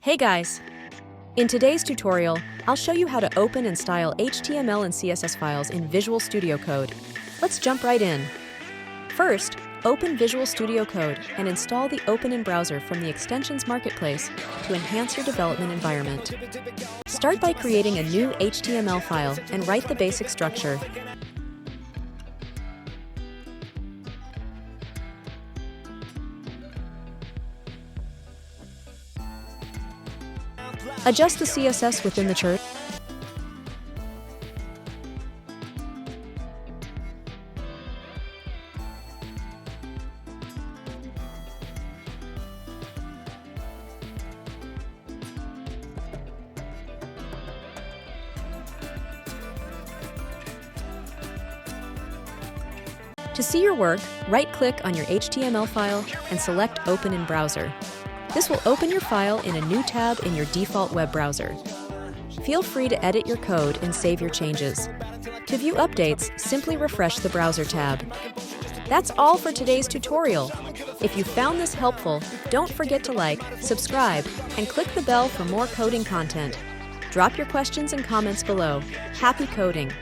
Hey guys! In today's tutorial, I'll show you how to open and style HTML and CSS files in Visual Studio Code. Let's jump right in. First, open Visual Studio Code and install the Open in Browser from the Extensions Marketplace to enhance your development environment. Start by creating a new HTML file and write the basic structure. Adjust the CSS within the chart. To see your work, right-click on your HTML file and select Open in Browser. This will open your file in a new tab in your default web browser. Feel free to edit your code and save your changes. To view updates, simply refresh the Browser tab. That's all for today's tutorial. If you found this helpful, don't forget to like, subscribe, and click the bell for more coding content. Drop your questions and comments below. Happy coding!